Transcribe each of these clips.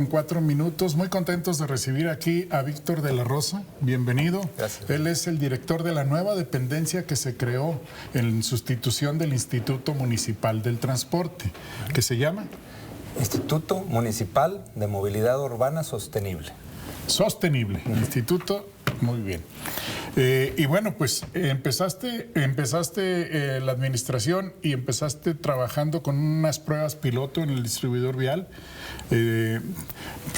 En 4 minutos, muy contentos de recibir aquí a Víctor de la Rosa. Bienvenido. Gracias. Él es el director de la nueva dependencia que se creó en sustitución del Instituto Municipal del Transporte, que se llama Instituto Municipal de Movilidad Urbana Sostenible. Sostenible, Instituto, muy bien. Y bueno, pues empezaste la administración y empezaste trabajando con unas pruebas piloto en el distribuidor vial.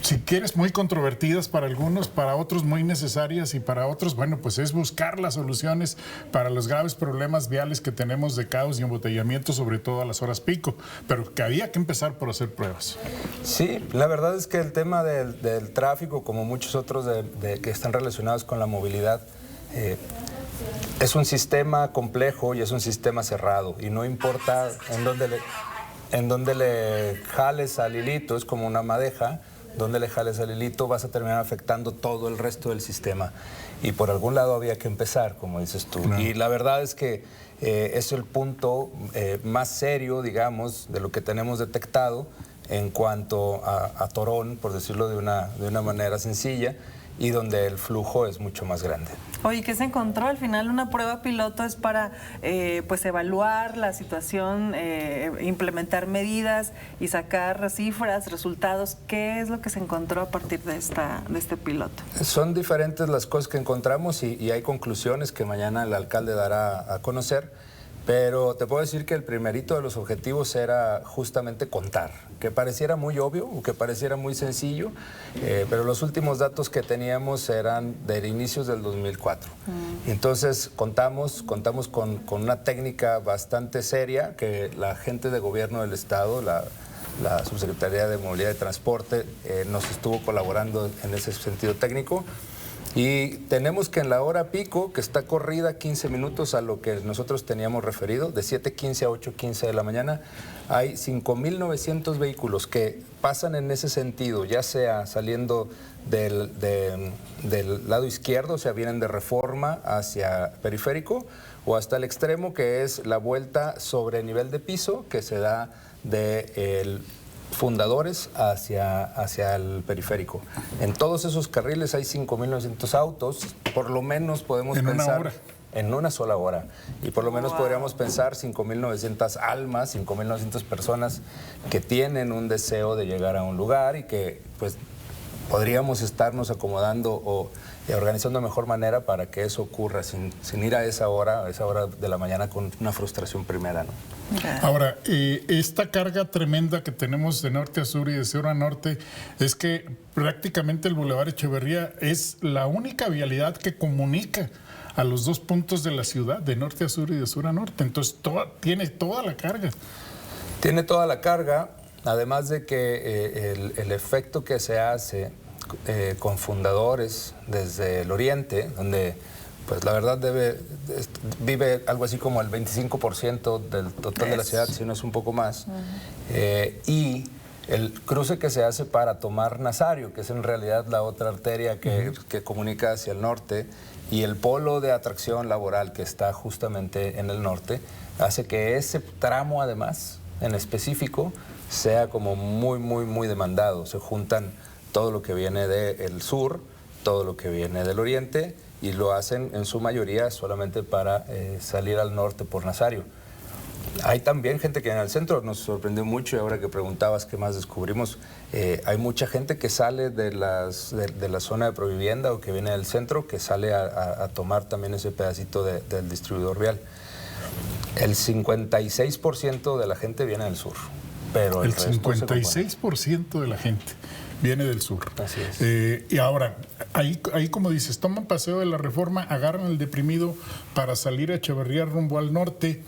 Si quieres, muy controvertidas para algunos, para otros muy necesarias y para otros, bueno, pues es buscar las soluciones para los graves problemas viales que tenemos de caos y embotellamiento, sobre todo a las horas pico, pero que había que empezar por hacer pruebas. Sí, la verdad es que el tema del tráfico, como muchos otros que están relacionados con la movilidad, es un sistema complejo y es un sistema cerrado, y no importa en dónde le jales al hilito, es como una madeja, donde le jales al hilito vas a terminar afectando todo el resto del sistema. Y por algún lado había que empezar, como dices tú. Claro. Y la verdad es que es el punto más serio, digamos, de lo que tenemos detectado en cuanto a Torón, por decirlo de una manera sencilla, y donde el flujo es mucho más grande. Oye, ¿qué se encontró? Al final una prueba piloto es para pues evaluar la situación, implementar medidas y sacar cifras, resultados. ¿Qué es lo que se encontró a partir de este piloto? Son diferentes las cosas que encontramos y hay conclusiones que mañana el alcalde dará a conocer. Pero te puedo decir que el primerito de los objetivos era justamente contar, que pareciera muy obvio o que pareciera muy sencillo, pero los últimos datos que teníamos eran de inicios del 2004. Entonces contamos con una técnica bastante seria que la gente de gobierno del estado, la Subsecretaría de Movilidad y Transporte, nos estuvo colaborando en ese sentido técnico. Y tenemos que en la hora pico, que está corrida 15 minutos a lo que nosotros teníamos referido, de 7:15 a 8:15 de la mañana, hay 5.900 vehículos que pasan en ese sentido, ya sea saliendo del lado izquierdo, o sea, vienen de Reforma hacia Periférico, o hasta el extremo, que es la vuelta sobre nivel de piso, que se da del Fundadores hacia el Periférico. En todos esos carriles hay 5.900 autos, por lo menos podemos pensar... ¿En una hora? En una sola hora. Y por lo menos podríamos pensar 5.900 almas, 5.900 personas que tienen un deseo de llegar a un lugar y que pues podríamos estarnos acomodando o organizando de mejor manera para que eso ocurra sin ir a esa hora de la mañana con una frustración primera, ¿no? Ahora, esta carga tremenda que tenemos de norte a sur y de sur a norte es que prácticamente el Boulevard Echeverría es la única vialidad que comunica a los dos puntos de la ciudad, de norte a sur y de sur a norte. Entonces, tiene toda la carga. Tiene toda la carga, además de que el efecto que se hace con Fundadores desde el oriente, donde pues la verdad vive algo así como el 25% del total de la ciudad, si no es un poco más, y el cruce que se hace para tomar Nazario, que es en realidad la otra arteria que comunica hacia el norte, y el polo de atracción laboral que está justamente en el norte, hace que ese tramo además, en específico, sea como muy demandado. Se juntan todo lo que viene del sur, todo lo que viene del oriente, y lo hacen en su mayoría solamente para salir al norte por Nazario. Hay también gente que en el centro nos sorprendió mucho, y ahora que preguntabas qué más descubrimos, hay mucha gente que sale de la zona de Provivienda o que viene del centro, que sale a tomar también ese pedacito del distribuidor vial. El 56% de la gente viene del sur, pero el 56% de la gente viene del sur. Así es. Y ahora, ahí como dices, toman paseo de la Reforma, agarran el deprimido para salir a Echeverría rumbo al norte,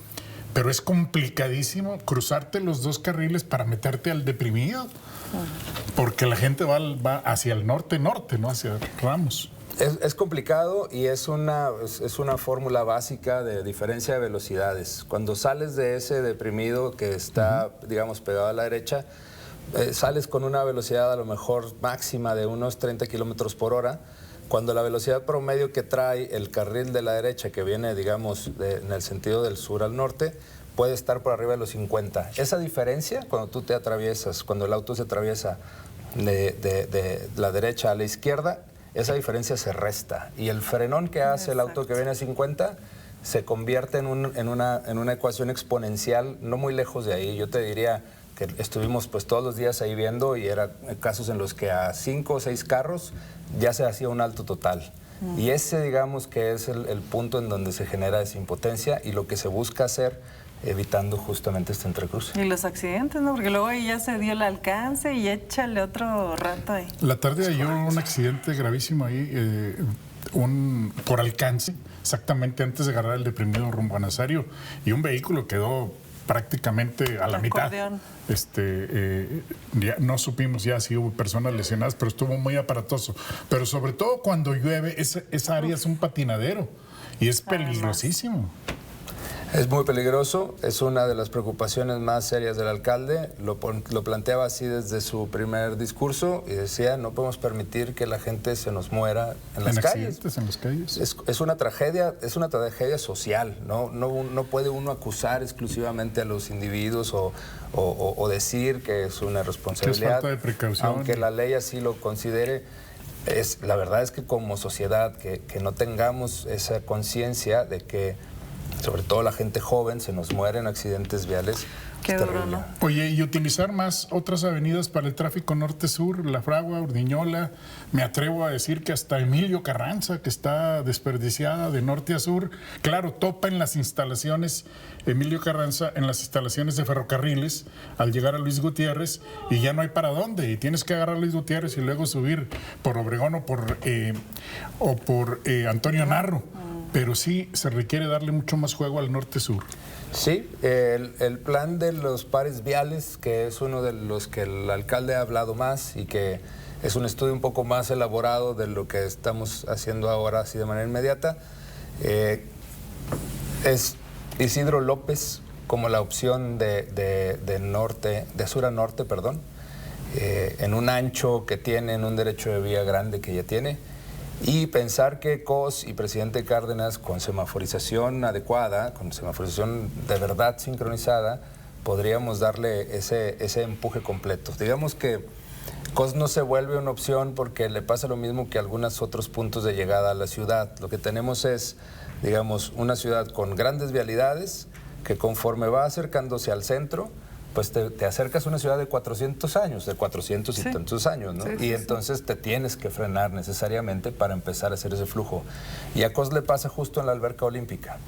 pero es complicadísimo cruzarte los dos carriles para meterte al deprimido, porque la gente va hacia el norte, ¿no? Hacia Ramos. Es complicado y es una fórmula básica de diferencia de velocidades. Cuando sales de ese deprimido que está, digamos, pegado a la derecha, sales con una velocidad a lo mejor máxima de unos 30 kilómetros por hora, cuando la velocidad promedio que trae el carril de la derecha, que viene, digamos, en el sentido del sur al norte, puede estar por arriba de los 50. Esa diferencia, cuando tú te atraviesas, cuando el auto se atraviesa de la derecha a la izquierda, esa diferencia se resta. Y el frenón que hace el auto que viene a 50 se convierte en una ecuación exponencial, no muy lejos de ahí. Yo te diría que estuvimos pues todos los días ahí viendo y eran casos en los que a 5 o 6 carros ya se hacía un alto total. Y ese, digamos, que es el punto en donde se genera esa impotencia y lo que se busca hacer evitando justamente este entrecruce. Y los accidentes, ¿no? Porque luego ahí ya se dio el alcance y échale otro rato ahí. La tarde hay un accidente gravísimo ahí, por alcance, exactamente antes de agarrar el deprimido rumbo a Nazario, y un vehículo quedó prácticamente a la mitad. Ya no supimos ya si hubo personas lesionadas, pero estuvo muy aparatoso. Pero sobre todo cuando llueve, esa área es un patinadero y es peligrosísimo. Es muy peligroso, es una de las preocupaciones más serias del alcalde. Lo planteaba así desde su primer discurso y decía, no podemos permitir que la gente se nos muera en las calles. En las calles. Es una tragedia social, no puede uno acusar exclusivamente a los individuos o decir que es una responsabilidad. Que es falta de precaución. Aunque la ley así lo considere. La verdad es que como sociedad que no tengamos esa conciencia de que sobre todo la gente joven se nos muere en accidentes viales. Qué duro, ¿no? Oye, y utilizar más otras avenidas para el tráfico norte-sur, La Fragua, Urdiñola, me atrevo a decir que hasta Emilio Carranza, que está desperdiciada de norte a sur, claro, topa en las instalaciones, Emilio Carranza, en las instalaciones de ferrocarriles, al llegar a Luis Gutiérrez, y ya no hay para dónde, y tienes que agarrar a Luis Gutiérrez y luego subir por Obregón o por Antonio Narro. Pero sí se requiere darle mucho más juego al norte-sur. Sí, el plan de los pares viales, que es uno de los que el alcalde ha hablado más y que es un estudio un poco más elaborado de lo que estamos haciendo ahora así de manera inmediata, es Isidro López como la opción de sur a norte, perdón, en un ancho que tiene, en un derecho de vía grande que ya tiene. Y pensar que COS y presidente Cárdenas, con semaforización adecuada, con semaforización de verdad sincronizada, podríamos darle ese empuje completo. Digamos que COS no se vuelve una opción porque le pasa lo mismo que algunos otros puntos de llegada a la ciudad. Lo que tenemos es, digamos, una ciudad con grandes vialidades que conforme va acercándose al centro, pues te acercas a una ciudad de 400 años, de 400 y tantos años, ¿no? Y entonces te tienes que frenar necesariamente para empezar a hacer ese flujo. Y a COS le pasa justo en la alberca olímpica.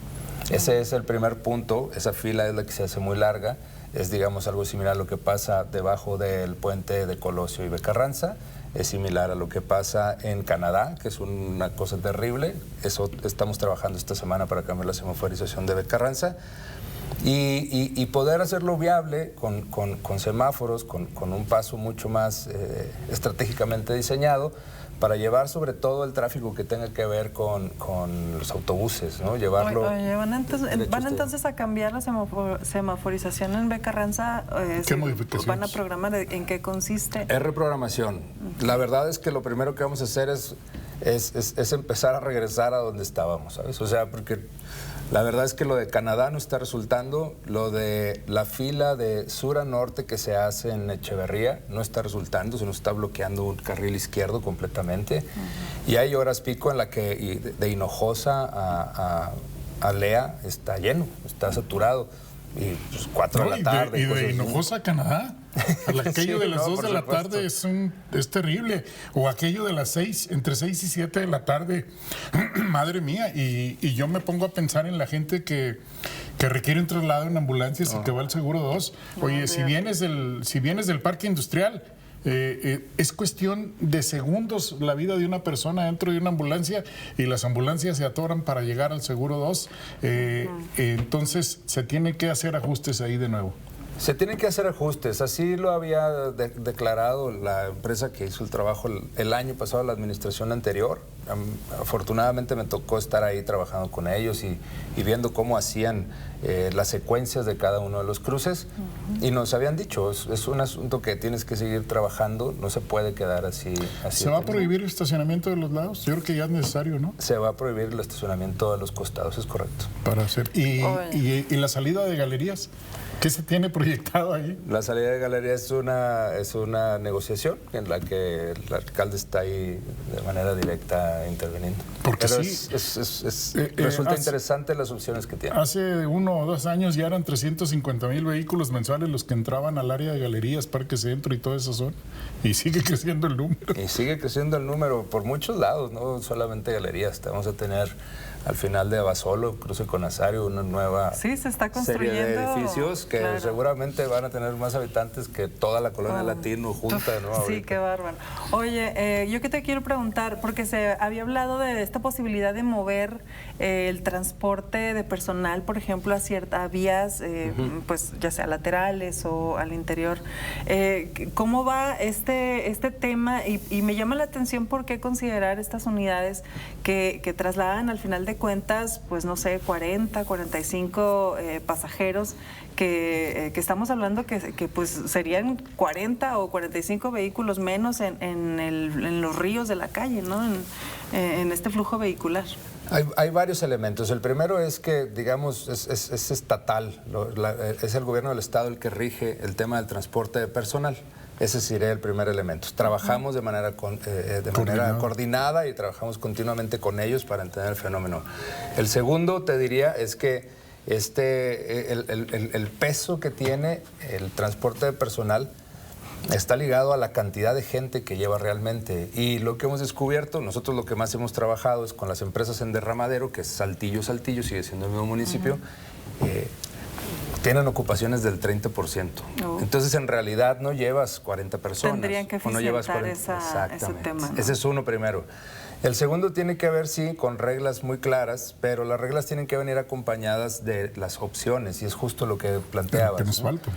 Ese es el primer punto, esa fila es la que se hace muy larga, es digamos algo similar a lo que pasa debajo del puente de Colosio y Becarranza, es similar a lo que pasa en Canadá, que es una cosa terrible. Eso estamos trabajando esta semana para cambiar la semaforización de Becarranza. Y poder hacerlo viable con semáforos, con un paso mucho más estratégicamente diseñado para llevar sobre todo el tráfico que tenga que ver con los autobuses, ¿no? Llevarlo. Oye, ¿van entonces a cambiar la semaforización en Becarranza? ¿Qué modificaciones? ¿Van a programar? ¿En qué consiste? Es reprogramación. La verdad es que lo primero que vamos a hacer es empezar a regresar a donde estábamos, ¿sabes? O sea, porque la verdad es que lo de Canadá no está resultando, lo de la fila de sur a norte que se hace en Echeverría no está resultando, se nos está bloqueando un carril izquierdo completamente. Y hay horas pico en la que de Hinojosa a Lea está lleno, está saturado. Y pues 4 de la tarde. Y de Hinojosa a Canadá. Aquello de las 2 de la tarde es terrible. O aquello de las 6, entre 6 y 7 de la tarde. Madre mía. Y yo me pongo a pensar en la gente que requiere un traslado en ambulancias y que va al Seguro 2. Oye, si vienes del parque industrial, es cuestión de segundos la vida de una persona dentro de una ambulancia y las ambulancias se atoran para llegar al Seguro 2. Entonces se tiene que hacer ajustes ahí de nuevo. Se tienen que hacer ajustes, así lo había declarado la empresa que hizo el trabajo el año pasado, la administración anterior. Afortunadamente me tocó estar ahí trabajando con ellos y viendo cómo hacían las secuencias de cada uno de los cruces. Y nos habían dicho, es un asunto que tienes que seguir trabajando, no se puede quedar así. ¿Se va a prohibir el estacionamiento de los lados? Yo creo que ya es necesario, ¿no? Se va a prohibir el estacionamiento de los costados, es correcto. Para hacer. ¿Y la salida de galerías? ¿Qué se tiene proyectado ahí? La salida de galería es una negociación en la que el alcalde está ahí de manera directa interviniendo. Porque pero sí, resulta interesante las opciones que tiene. Hace 1 o 2 años ya eran 350,000 vehículos mensuales los que entraban al área de galerías, Parque Centro y toda esa zona. Y sigue creciendo el número. Y sigue creciendo el número por muchos lados, no solamente galerías. Vamos a tener al final de Abasolo, cruce con Nazario, una nueva sí, se está construyendo serie de edificios que claro. seguramente van a tener más habitantes que toda la colonia Latino junta, ¿no? Sí, qué bárbaro. Oye, yo que te quiero preguntar, porque se había hablado de esta posibilidad de mover el transporte de personal, por ejemplo, a ciertas vías, pues ya sea laterales o al interior. ¿Cómo va este tema? Y me llama la atención por qué considerar estas unidades que trasladan al final de cuentas, pues no sé, 40, 45 pasajeros, que estamos hablando que pues serían 40 o 45 vehículos menos en los ríos de la calle, ¿no? En este flujo vehicular. Hay varios elementos. El primero es que, digamos, es estatal, es el gobierno del estado el que rige el tema del transporte de personal. Ese sería el primer elemento. Trabajamos de manera coordinada y trabajamos continuamente con ellos para entender el fenómeno. El segundo, te diría, es que el peso que tiene el transporte de personal está ligado a la cantidad de gente que lleva realmente. Y lo que hemos descubierto, nosotros lo que más hemos trabajado es con las empresas en derramadero, que es Saltillo, sigue siendo el mismo municipio, tienen ocupaciones del 30%. Entonces, en realidad, no llevas 40 personas. Tendrían que eficientar ese tema, ¿no? Ese es uno primero. El segundo tiene que ver, sí, con reglas muy claras, pero las reglas tienen que venir acompañadas de las opciones, y es justo lo que planteabas. Que nos falta.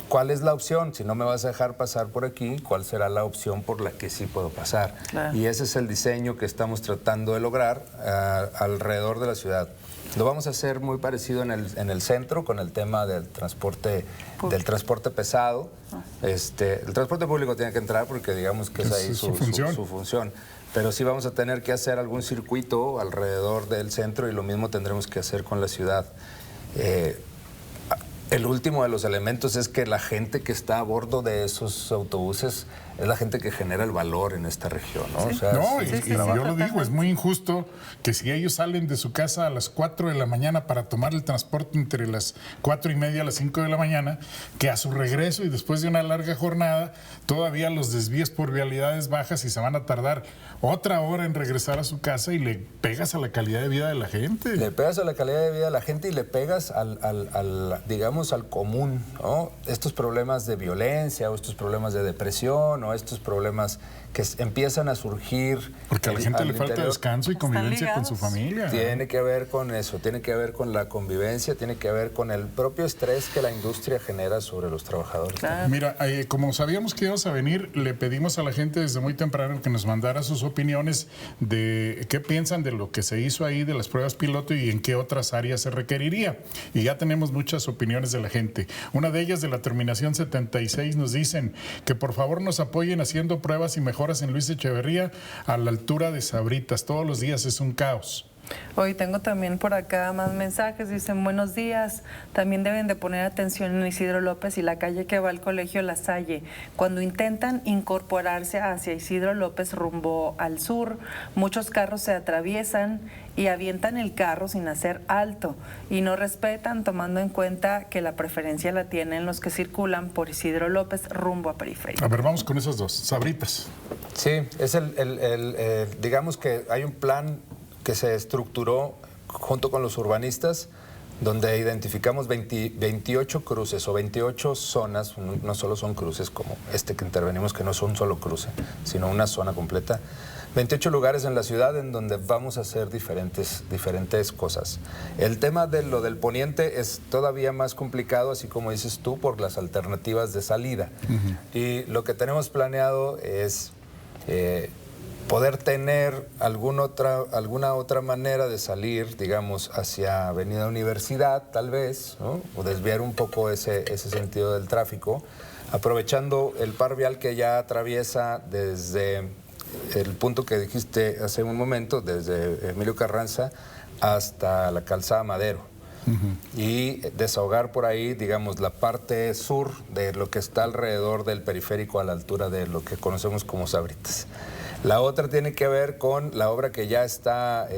¿Cuál es la opción? Si no me vas a dejar pasar por aquí, ¿cuál será la opción por la que sí puedo pasar? Claro. Y ese es el diseño que estamos tratando de lograr alrededor de la ciudad. Lo vamos a hacer muy parecido en el centro con el tema del transporte pesado. El transporte público tiene que entrar porque digamos que es ahí su función. Pero sí vamos a tener que hacer algún circuito alrededor del centro y lo mismo tendremos que hacer con la ciudad. El último de los elementos es que la gente que está a bordo de esos autobuses es la gente que genera el valor en esta región, ¿no? Sí. O sea, no, y yo lo digo, es muy injusto que si ellos salen de su casa a las 4 de la mañana para tomar el transporte entre las 4:30 a las 5 de la mañana, que a su regreso y después de una larga jornada, todavía los desvíes por vialidades bajas y se van a tardar otra hora en regresar a su casa y le pegas a la calidad de vida de la gente. Le pegas a la calidad de vida de la gente y le pegas digamos, al común, ¿no? Estos problemas de violencia o estos problemas de depresión o estos problemas que empiezan a surgir. Porque a la gente le falta descanso y convivencia con su familia. Tiene que ver con eso, tiene que ver con la convivencia, tiene que ver con el propio estrés que la industria genera sobre los trabajadores. Claro. Mira, como sabíamos que ibas a venir, le pedimos a la gente desde muy temprano que nos mandara sus opiniones de qué piensan de lo que se hizo ahí, de las pruebas piloto y en qué otras áreas se requeriría. Y ya tenemos muchas opiniones de la gente. Una de ellas, de la terminación 76, nos dicen que por favor nos apoyen haciendo pruebas y mejoras en Luis Echeverría a la altura de Sabritas. Todos los días es un caos. Hoy tengo también por acá más mensajes, dicen buenos días, también deben de poner atención en Isidro López y la calle que va al colegio La Salle. Cuando intentan incorporarse hacia Isidro López rumbo al sur, muchos carros se atraviesan y avientan el carro sin hacer alto y no respetan, tomando en cuenta que la preferencia la tienen los que circulan por Isidro López rumbo a Periférico. A ver, vamos con esos dos, Sabritas. Sí, es digamos que hay un plan que se estructuró junto con los urbanistas, donde identificamos 28 cruces o 28 zonas, no solo son cruces como este que intervenimos, que no son solo cruce, sino una zona completa, 28 lugares en la ciudad en donde vamos a hacer diferentes cosas. El tema de lo del poniente es todavía más complicado, así como dices tú, por las alternativas de salida. Y lo que tenemos planeado es poder tener alguna otra manera de salir, digamos, hacia Avenida Universidad, tal vez, ¿no? O desviar un poco ese sentido del tráfico, aprovechando el par vial que ya atraviesa desde el punto que dijiste hace un momento, desde Emilio Carranza hasta la calzada Madero. y desahogar por ahí, digamos, la parte sur de lo que está alrededor del periférico a la altura de lo que conocemos como Sabritas. La otra tiene que ver con la obra que ya está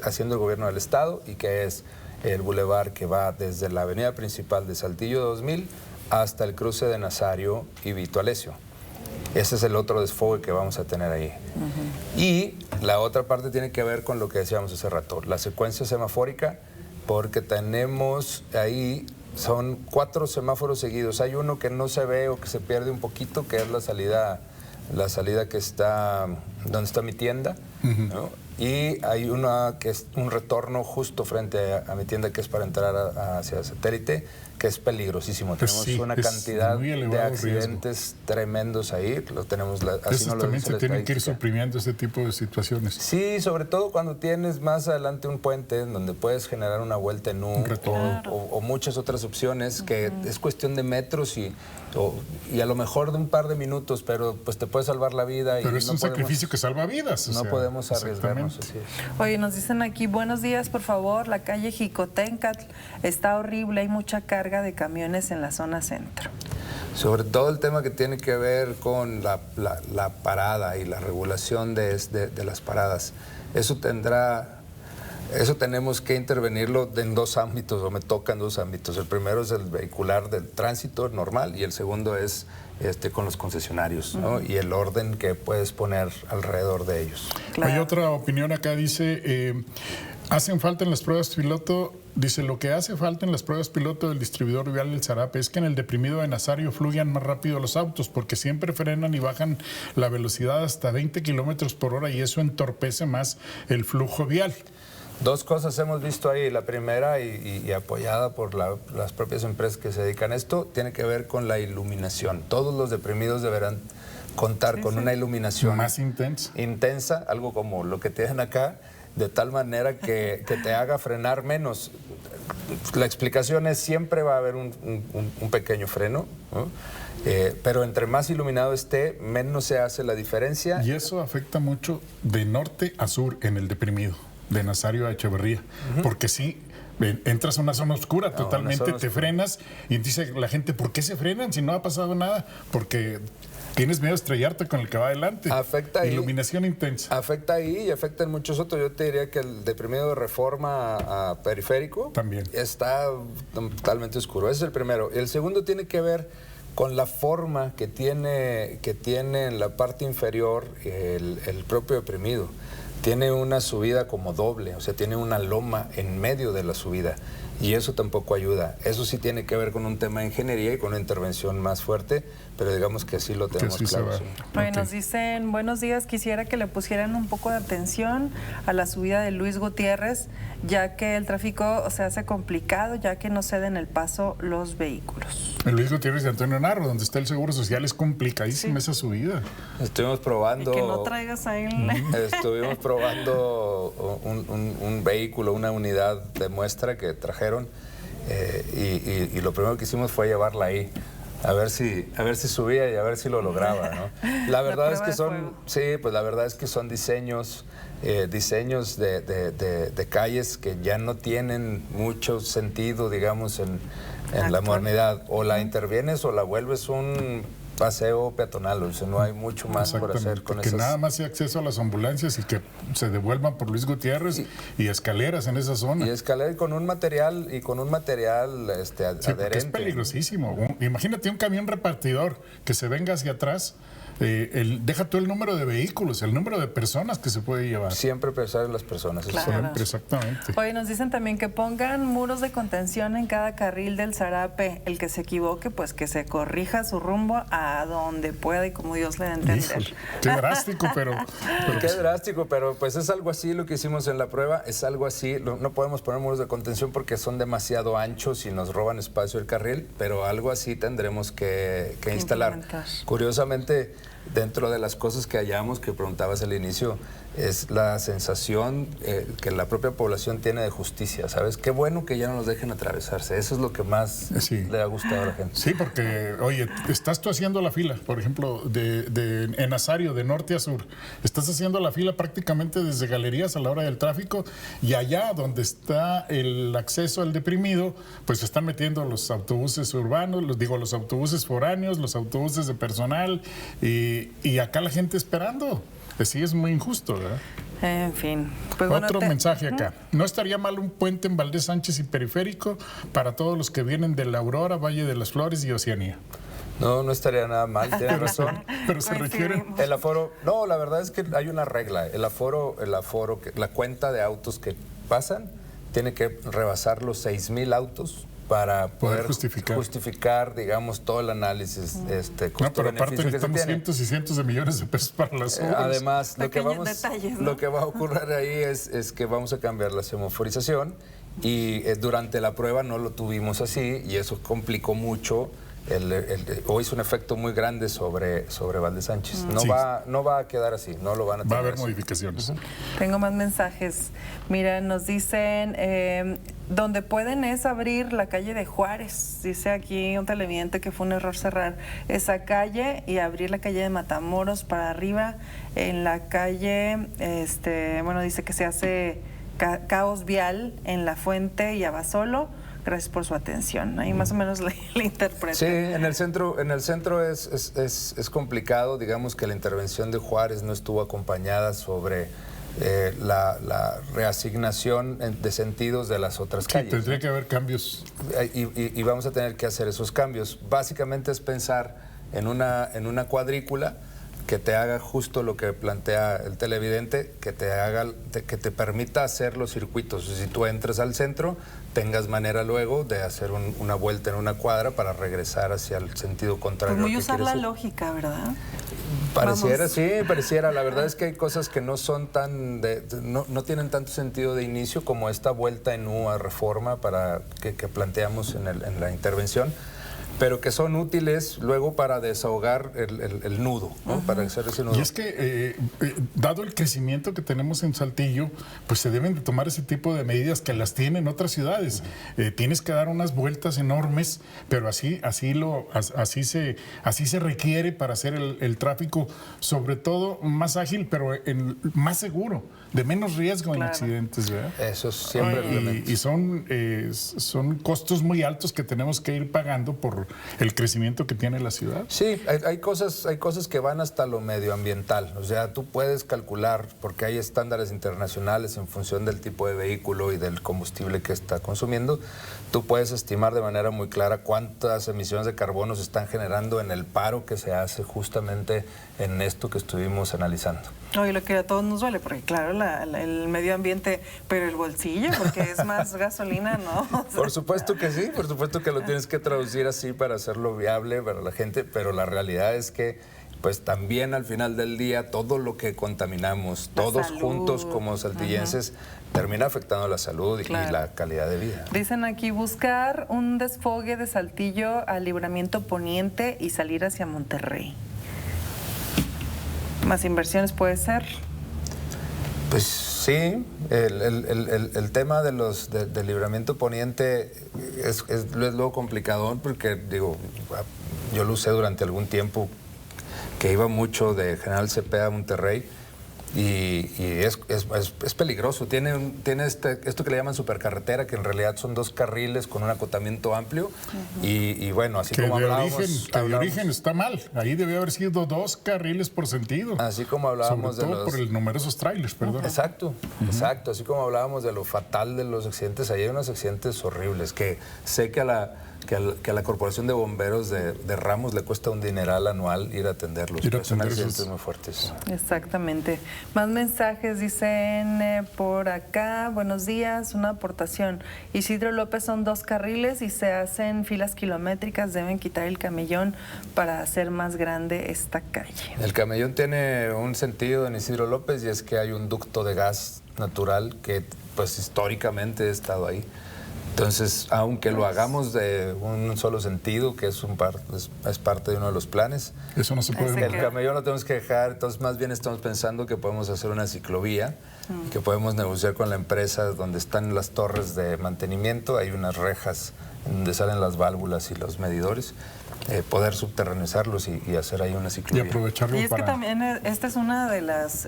haciendo el gobierno del estado y que es el bulevar que va desde la avenida principal de Saltillo 2000 hasta el cruce de Nazario y Vito Alessio. Ese es el otro desfogue que vamos a tener ahí. Y la otra parte tiene que ver con lo que decíamos hace rato, la secuencia semafórica, porque tenemos ahí, son 4 semáforos seguidos. Hay uno que no se ve o que se pierde un poquito, que es la salida que está donde está mi tienda, ¿no? Y hay una que es un retorno justo frente a mi tienda, que es para entrar hacia Satélite, que es peligrosísimo. Pues tenemos sí, una es cantidad muy de elevado accidentes tremendos ahí. Lo tenemos, así Esos nos lo también dice se la tienen que ir estadística. suprimiendo este tipo de situaciones. Sí, sobre todo cuando tienes más adelante un puente en donde puedes generar una vuelta en U o muchas otras opciones, que es cuestión de metros y a lo mejor de un par de minutos, pero pues te puede salvar la vida. Pero y es no un podemos, sacrificio que salva vidas. no podemos arriesgarnos. Así es. Oye, nos dicen aquí, buenos días, por favor, la calle Jicotencatl está horrible, hay mucha carga de camiones en la zona centro. Sobre todo el tema que tiene que ver con la parada y la regulación de las paradas. Eso tenemos que intervenirlo en 2 ámbitos, o me toca en 2 ámbitos. El primero es el vehicular del tránsito normal y el segundo es con los concesionarios, ¿no? Y el orden que puedes poner alrededor de ellos. Claro. Hay otra opinión acá, dice, hacen falta en las pruebas piloto, dice, lo que hace falta en las pruebas piloto del distribuidor vial del Zarape es que en el deprimido de Nazario fluyan más rápido los autos, porque siempre frenan y bajan la velocidad hasta 20 kilómetros por hora y eso entorpece más el flujo vial. 2 cosas hemos visto ahí. La primera, y apoyada por las propias empresas que se dedican a esto, tiene que ver con la iluminación. Todos los deprimidos deberán contar con una iluminación Más intensa, algo como lo que tienen acá, de tal manera que te haga frenar menos. La explicación es siempre va a haber un pequeño freno, ¿no? Pero entre más iluminado esté, menos se hace la diferencia. Y eso afecta mucho de norte a sur en el deprimido, de Nazario a Echeverría, porque sí, entras a una zona oscura totalmente, te frenas y dice la gente, ¿por qué se frenan si no ha pasado nada? Porque tienes miedo de estrellarte con el que va adelante. Afecta ahí. Iluminación intensa. Afecta ahí y afecta en muchos otros. Yo te diría que el deprimido de Reforma a Periférico También está totalmente oscuro. Ese es el primero. El segundo tiene que ver con la forma que tiene en la parte inferior el propio deprimido. Tiene una subida como doble, o sea, tiene una loma en medio de la subida y eso tampoco ayuda. Eso sí tiene que ver con un tema de ingeniería y con una intervención más fuerte, pero digamos que sí lo tenemos claro. Sí. Oye, nos dicen, buenos días, quisiera que le pusieran un poco de atención a la subida de Luis Gutiérrez, ya que el tráfico se hace complicado, ya que no ceden el paso los vehículos. El Luis Gutiérrez de Antonio Narro, donde está el Seguro Social, es complicadísima esa subida. Estuvimos probando... Y que no traigas ahí... Estuvimos probando un vehículo, una unidad de muestra que trajeron y lo primero que hicimos fue llevarla ahí. A ver si subía y a ver si lo lograba, ¿no? La verdad es que son, sí, pues la verdad es que son diseños de calles que ya no tienen mucho sentido, digamos, en la modernidad. O la intervienes o la vuelves un paseo peatonal, o sea, no hay mucho más por hacer con que esas... nada más sea acceso a las ambulancias y que se devuelvan por Luis Gutiérrez y escaleras en esa zona. Y escaleras con un material adherente. Es peligrosísimo. Imagínate un camión repartidor que se venga hacia atrás. Deja tú el número de vehículos, el número de personas que se puede llevar. Siempre pensar en las personas. Claro. Siempre, exactamente. Oye, nos dicen también que pongan muros de contención en cada carril del Zarape. El que se equivoque, pues que se corrija su rumbo a donde pueda y como Dios le dé a entender. Híjole, qué drástico, pero qué drástico, pero pues es algo así lo que hicimos en la prueba, es algo así. No podemos poner muros de contención porque son demasiado anchos y nos roban espacio el carril, pero algo así tendremos que instalar. Curiosamente, dentro de las cosas que hallamos, que preguntabas al inicio, es la sensación que la propia población tiene de justicia, ¿sabes? Qué bueno que ya no nos dejen atravesarse. Eso es lo que más le ha gustado a la gente. Sí, porque, oye, estás tú haciendo la fila, por ejemplo, en Azario, de norte a sur. Estás haciendo la fila prácticamente desde Galerías a la hora del tráfico, y allá donde está el acceso al deprimido, pues se están metiendo los autobuses urbanos, los autobuses foráneos, los autobuses de personal, y acá la gente esperando. Sí, es muy injusto, ¿verdad? En fin. Pues Otro mensaje acá. No estaría mal un puente en Valdés Sánchez y Periférico para todos los que vienen de La Aurora, Valle de las Flores y Oceanía. No estaría nada mal, tienes razón. Pero se requiere... El aforo, no, la verdad es que hay una regla. El aforo, la cuenta de autos que pasan tiene que rebasar los 6,000 autos para poder justificar, digamos, todo el análisis no, pero aparte necesitamos cientos y cientos de millones de pesos para las obras. Además, lo que va a ocurrir ahí es que vamos a cambiar la semaforización, y durante la prueba no lo tuvimos así, y eso complicó mucho. O hizo un efecto muy grande sobre Valdés Sánchez. No va a quedar así, no lo van a tener. Va a haber así. modificaciones. Tengo más mensajes. Mira, nos dicen, donde pueden es abrir la calle de Juárez. Dice aquí un televidente que fue un error cerrar esa calle y abrir la calle de Matamoros para arriba. En la calle, dice que se hace caos vial en La Fuente y Abasolo. Gracias por su atención. Ahí más o menos le interpreto. Sí, en el centro es complicado. Digamos que la intervención de Juárez no estuvo acompañada sobre la reasignación de sentidos de las otras calles. Tendría que haber cambios. Y vamos a tener que hacer esos cambios. Básicamente es pensar en una cuadrícula que te haga justo lo que plantea el televidente, que te permita hacer los circuitos. Si tú entras al centro, tengas manera luego de hacer una vuelta en una cuadra para regresar hacia el sentido contrario. Pues muy usar la lógica, ¿verdad? Pareciera. La verdad es que hay cosas que no son no tienen tanto sentido de inicio, como esta vuelta en U a Reforma que planteamos en la intervención, pero que son útiles luego para desahogar el nudo, ¿no? Para hacer ese nudo. Y es que, dado el crecimiento que tenemos en Saltillo, pues se deben de tomar ese tipo de medidas que las tienen otras ciudades. Tienes que dar unas vueltas enormes, pero así se requiere para hacer el tráfico, sobre todo más ágil, pero más seguro, de menos riesgo en accidentes, ¿verdad? Eso siempre. Y son costos muy altos que tenemos que ir pagando por el crecimiento que tiene la ciudad. Sí, hay cosas que van hasta lo medioambiental. O sea, tú puedes calcular, porque hay estándares internacionales en función del tipo de vehículo y del combustible que está consumiendo, tú puedes estimar de manera muy clara cuántas emisiones de carbono se están generando en el paro que se hace justamente en esto que estuvimos analizando. Oye, lo que a todos nos duele, porque claro, el medio ambiente, pero el bolsillo, porque es más gasolina, ¿no? Por supuesto que sí, por supuesto que lo tienes que traducir así para hacerlo viable para la gente, pero la realidad es que pues también al final del día todo lo que contaminamos, todos juntos como saltillenses, termina afectando la salud y la calidad de vida. Dicen aquí, buscar un desfogue de Saltillo al Libramiento Poniente y salir hacia Monterrey. ¿Más inversiones puede ser? Pues sí, el tema del Libramiento Poniente es luego complicadón, porque digo, yo lo usé durante algún tiempo, que iba mucho de General Cepeda a Monterrey, y es peligroso. Tiene esto que le llaman supercarretera, que en realidad son 2 carriles con un acotamiento amplio, y bueno, así que como de origen está mal. Ahí debe haber sido 2 carriles por sentido. Así como hablábamos sobre todo por el numerosos trailers, perdón. Exacto. Así como hablábamos de lo fatal de los accidentes, ahí hay unos accidentes horribles que sé que a la Corporación de Bomberos de Ramos le cuesta un dineral anual ir a atenderlos. Son accidentes muy fuertes. Exactamente. Más mensajes dicen por acá. Buenos días, una aportación. Isidro López, son 2 carriles y se hacen filas kilométricas. Deben quitar el camellón para hacer más grande esta calle. El camellón tiene un sentido en Isidro López, y es que hay un ducto de gas natural que pues históricamente ha estado ahí. Entonces, aunque lo hagamos de un solo sentido, que es parte de uno de los planes, Eso no se puede. el camellón lo tenemos que dejar. Entonces, más bien estamos pensando que podemos hacer una ciclovía, que podemos negociar con la empresa donde están las torres de mantenimiento, hay unas rejas donde salen las válvulas y los medidores, poder subterranizarlos y hacer ahí una Y ciclovía. aprovecharlo Y es para... que también esta es una de las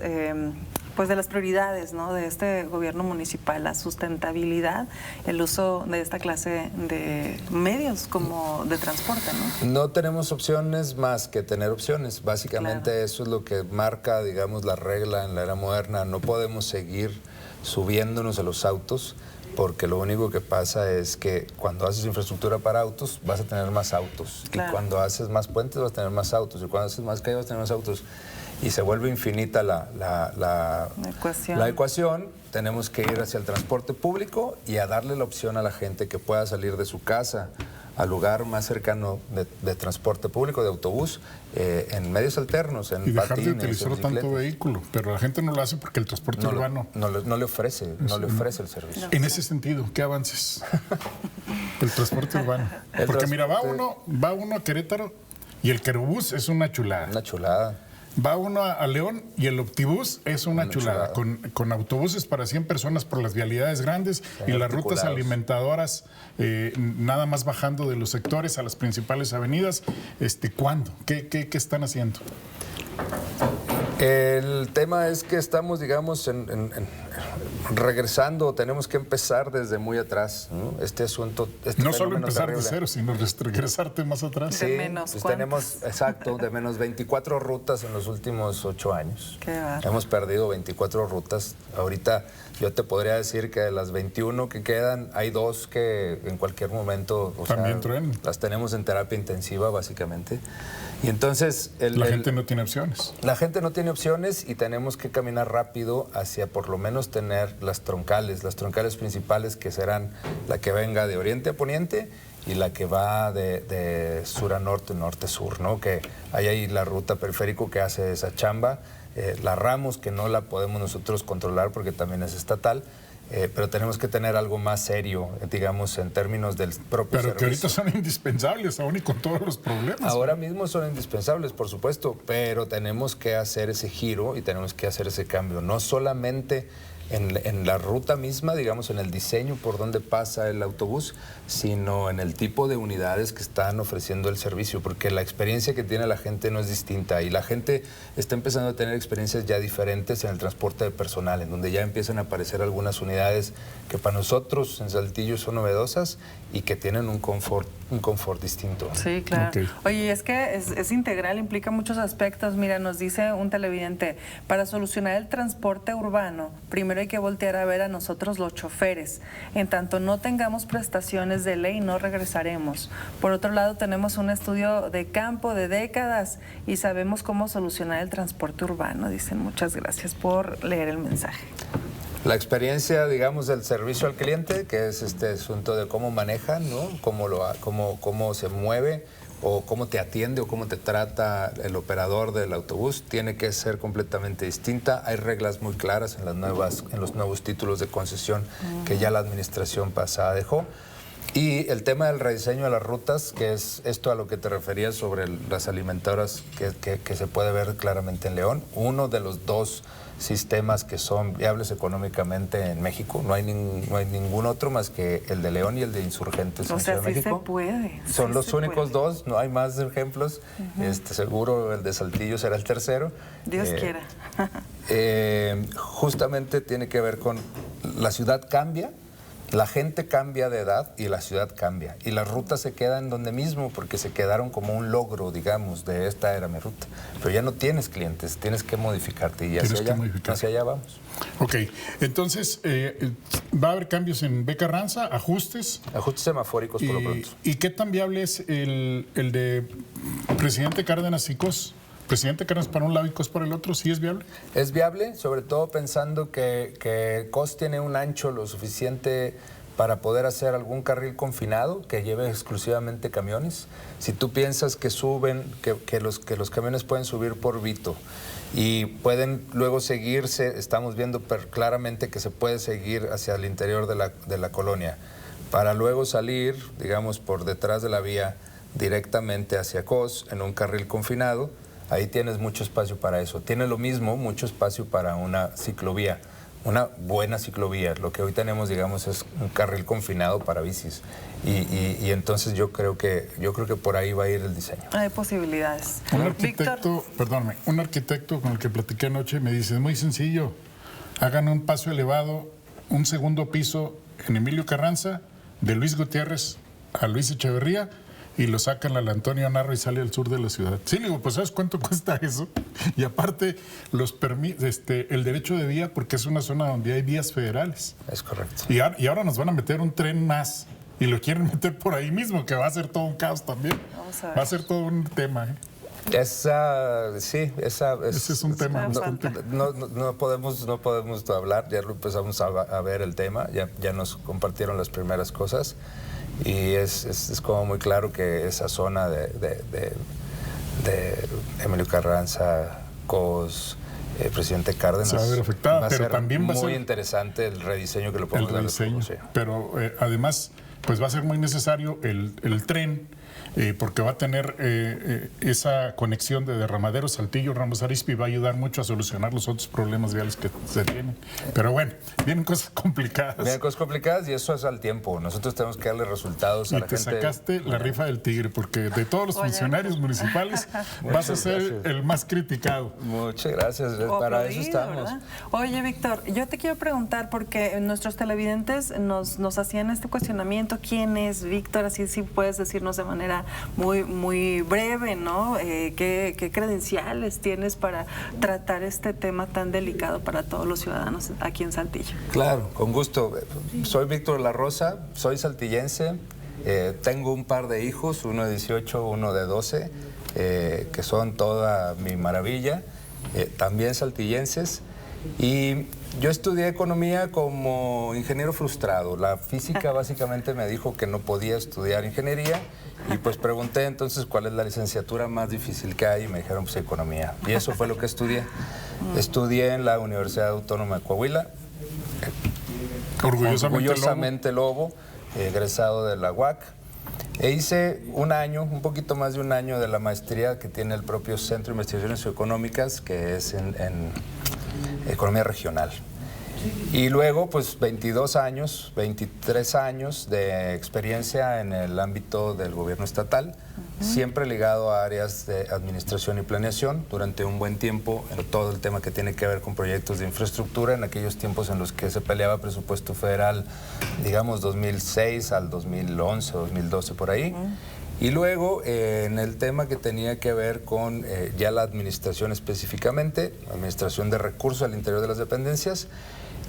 pues de las prioridades, ¿no?, de este gobierno municipal, la sustentabilidad, el uso de esta clase de medios como de transporte, ¿no? No tenemos opciones más que tener opciones. Básicamente Claro. eso es lo que marca, digamos, la regla en la era moderna. No podemos seguir subiéndonos a los autos, porque lo único que pasa es que cuando haces infraestructura para autos vas a tener más autos. Claro. Y cuando haces más puentes vas a tener más autos. Y cuando haces más calles vas a tener más autos. Y se vuelve infinita la ecuación. Tenemos que ir hacia el transporte público y a darle la opción a la gente que pueda salir de su casa al lugar más cercano de transporte público, de autobús, en medios alternos, en Y dejar patines, de en utilizar tanto bicicletas. vehículo, pero la gente no lo hace porque el transporte urbano... No le ofrece el servicio. En ese sentido, ¿qué avances? El transporte urbano. El Porque mira, va transporte- uno a Querétaro y el Querobús es una chulada. Una chulada. Va uno a León y el Optibús es una chulada. Con autobuses para 100 personas por las vialidades grandes y las rutas articulados. alimentadoras nada más bajando de los sectores a las principales avenidas. ¿Cuándo? ¿Qué están haciendo? El tema es que estamos, digamos, regresando, tenemos que empezar desde muy atrás, ¿no? Este asunto... No solo fenómeno empezar de terrible. cero, sino regresarte más atrás. De menos, pues ¿cuántas? tenemos, exacto, de menos 24 rutas en los últimos 8 años. Qué bárbaro. Hemos perdido 24 rutas. Ahorita yo te podría decir que de las 21 que quedan, hay 2 que en cualquier momento... También truenan. Las tenemos en terapia intensiva, básicamente. Y entonces... La gente no tiene opciones. La gente no tiene opciones y tenemos que caminar rápido hacia por lo menos tener las troncales principales, que serán la que venga de oriente a poniente y la que va de sur a norte, norte-sur, ¿no? Que hay ahí la ruta periférico que hace esa chamba, la Ramos, que no la podemos nosotros controlar porque también es estatal, pero tenemos que tener algo más serio, digamos, en términos del propio Pero que ahorita servicio. son indispensables, aún y con todos los problemas. Ahora mismo son indispensables, por supuesto, pero tenemos que hacer ese giro y tenemos que hacer ese cambio, no solamente en la ruta misma, digamos, en el diseño por donde pasa el autobús, sino en el tipo de unidades que están ofreciendo el servicio, porque la experiencia que tiene la gente no es distinta y la gente está empezando a tener experiencias ya diferentes en el transporte de personal, en donde ya empiezan a aparecer algunas unidades que para nosotros en Saltillo son novedosas y que tienen un confort distinto. Sí, claro. Ok. Oye, es que es integral, implica muchos aspectos. Mira, nos dice un televidente, para solucionar el transporte urbano, primero hay que voltear a ver a nosotros los choferes. En tanto no tengamos prestaciones de ley, no regresaremos. Por otro lado, tenemos un estudio de campo de décadas y sabemos cómo solucionar el transporte urbano. Dicen, muchas gracias por leer el mensaje. La experiencia, digamos, del servicio al cliente, que es este asunto de cómo manejan, ¿no? Cómo se mueve o cómo te atiende o cómo te trata el operador del autobús, tiene que ser completamente distinta. Hay reglas muy claras en los nuevos títulos de concesión que ya la administración pasada dejó. Y el tema del rediseño de las rutas, que es esto a lo que te referías sobre las alimentadoras que se puede ver claramente en León, uno de los 2 sistemas que son viables económicamente en México. No hay ningún otro más que el de León y el de Insurgentes O en sea, Ciudad de sí se México. puede. Son sí los se únicos puede. 2, no hay más ejemplos. Seguro el de Saltillo será el tercero. Dios quiera. Justamente tiene que ver con la ciudad cambia, la gente cambia de edad y la ciudad cambia. Y las rutas se quedan donde mismo porque se quedaron como un logro, digamos, de esta era mi ruta. Pero ya no tienes clientes, tienes que modificarte y hacia allá vamos. Ok, entonces va a haber cambios en B. Carranza, ajustes. Ajustes semafóricos por lo pronto. ¿Y qué tan viable es el de Presidente Cárdenas y Cos? Presidente Cárdenas para un lado y Cos para el otro, ¿sí es viable? Es viable, sobre todo pensando que COS tiene un ancho lo suficiente para poder hacer algún carril confinado que lleve exclusivamente camiones. Si tú piensas que que los camiones pueden subir por Vito y pueden luego seguirse, estamos viendo claramente que se puede seguir hacia el interior de la colonia para luego salir, digamos, por detrás de la vía directamente hacia Cos en un carril confinado. Ahí tienes mucho espacio para eso. Tiene lo mismo, mucho espacio para una ciclovía, una buena ciclovía. Lo que hoy tenemos, digamos, es un carril confinado para bicis. Y entonces yo creo que por ahí va a ir el diseño. Hay posibilidades. Un arquitecto, perdóname, un arquitecto con el que platiqué anoche me dice, es muy sencillo, hagan un paso elevado, un segundo piso en Emilio Carranza, de Luis Gutiérrez a Luis Echeverría, y lo sacan al Antonio Narro y sale al sur de la ciudad. Sí, le digo, pues ¿sabes cuánto cuesta eso? Y aparte, el derecho de vía, porque es una zona donde hay vías federales. Es correcto. Y ahora nos van a meter un tren más, y lo quieren meter por ahí mismo, que va a ser todo un caos también. Vamos a ver. Va a ser todo un tema, ¿eh? Ese es un tema. No podemos hablar, ya lo empezamos a ver el tema, ya nos compartieron las primeras cosas y es como muy claro que esa zona de Emilio Carranza, Cos, Presidente Cárdenas se va a ver afectada, va a pero ser también va a muy ser interesante el rediseño que lo podemos dar. Pero además, pues va a ser muy necesario el tren, porque va a tener esa conexión de Derramadero, Saltillo, Ramos Arizpe, y va a ayudar mucho a solucionar los otros problemas viales que se tienen. Pero bueno, vienen cosas complicadas. Vienen cosas complicadas y eso es al tiempo. Nosotros tenemos que darle resultados a la gente. Y te sacaste la rifa del tigre, porque de todos los funcionarios municipales vas a ser el más criticado. Muchas gracias, para eso estamos. ¿Verdad? Oye, Víctor, yo te quiero preguntar, porque nuestros televidentes nos hacían este cuestionamiento, ¿quién es Víctor? Así sí puedes decirnos de manera muy breve, ¿no? ¿Qué credenciales tienes para tratar este tema tan delicado para todos los ciudadanos aquí en Saltillo? Claro, con gusto. Soy Víctor La Rosa, soy saltillense, tengo un par de hijos, uno de 18, uno de 12, que son toda mi maravilla, también saltillenses. Y yo estudié economía como ingeniero frustrado. La física básicamente me dijo que no podía estudiar ingeniería y pues pregunté entonces cuál es la licenciatura más difícil que hay y me dijeron pues economía. Y eso fue lo que estudié. Estudié en la Universidad Autónoma de Coahuila. Orgullosamente Lobo, egresado de la UAC. E hice un poquito más de un año de la maestría que tiene el propio Centro de Investigaciones Económicas, que es en Economía Regional. Y luego, pues 23 años de experiencia en el ámbito del gobierno estatal, siempre ligado a áreas de administración y planeación, durante un buen tiempo en todo el tema que tiene que ver con proyectos de infraestructura, en aquellos tiempos en los que se peleaba presupuesto federal, digamos 2006 al 2011, 2012 por ahí. Y luego en el tema que tenía que ver con ya la administración específicamente, administración de recursos al interior de las dependencias.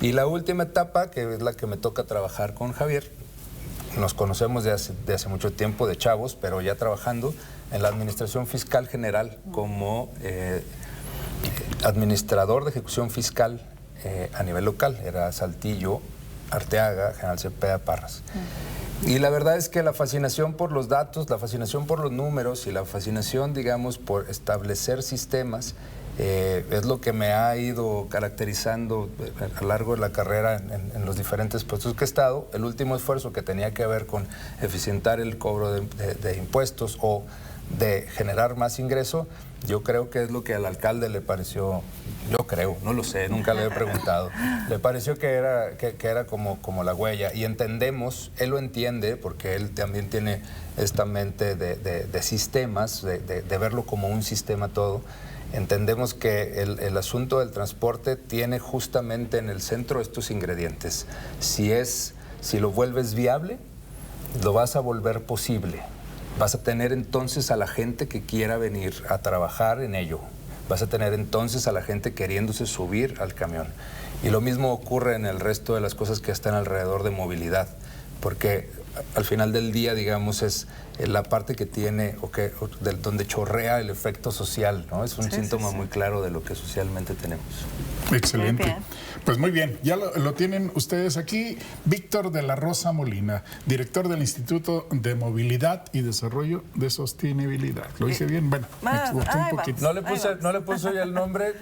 Y la última etapa, que es la que me toca trabajar con Javier, nos conocemos de hace mucho tiempo, de chavos, pero ya trabajando en la Administración Fiscal General como administrador de ejecución fiscal a nivel local. Era Saltillo, Arteaga, General Cepeda, Parras. Y la verdad es que la fascinación por los datos, la fascinación por los números y la fascinación, digamos, por establecer sistemas es lo que me ha ido caracterizando a lo largo de la carrera en los diferentes puestos que he estado. El último esfuerzo que tenía que ver con eficientar el cobro de impuestos o de generar más ingreso, yo creo que es lo que al alcalde le pareció, yo creo, no lo sé, nunca le he preguntado, le pareció que era como la huella, y entendemos, él lo entiende porque él también tiene esta mente de sistemas, de verlo como un sistema todo. Entendemos que el asunto del transporte tiene justamente en el centro estos ingredientes. Si lo vuelves viable, lo vas a volver posible. Vas a tener entonces a la gente que quiera venir a trabajar en ello. Vas a tener entonces a la gente queriéndose subir al camión. Y lo mismo ocurre en el resto de las cosas que están alrededor de movilidad, porque al final del día, digamos, es la parte que tiene donde chorrea el efecto social, ¿no? Es un síntoma muy claro de lo que socialmente tenemos. Excelente. Pues muy bien, ya lo tienen ustedes aquí. Víctor de la Rosa Molina, director del Instituto de Movilidad y Desarrollo de Sostenibilidad. ¿Lo dije bien? Bueno, me equivoqué un poquito. No le puse ya el nombre.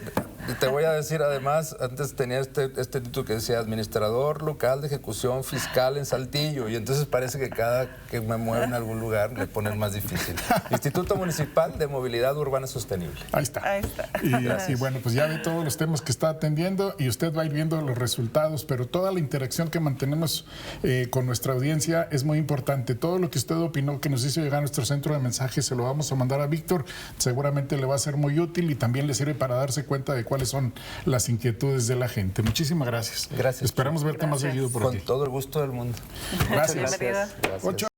te voy a decir además, antes tenía este título que decía administrador local de ejecución fiscal en Saltillo, y entonces parece que cada que me muevo en algún lugar me ponen más difícil. Instituto Municipal de Movilidad Urbana Sostenible. Ahí está. Ahí está. Y bueno, pues ya ve todos los temas que está atendiendo y usted va a ir viendo los resultados, pero toda la interacción que mantenemos con nuestra audiencia es muy importante. Todo lo que usted opinó, que nos hizo llegar a nuestro centro de mensajes, se lo vamos a mandar a Víctor. Seguramente le va a ser muy útil y también le sirve para darse cuenta de cuáles son las inquietudes de la gente. Muchísimas gracias. Gracias. Esperamos verte más seguido por aquí. Con todo el gusto del mundo. Gracias. Bienvenida. Gracias.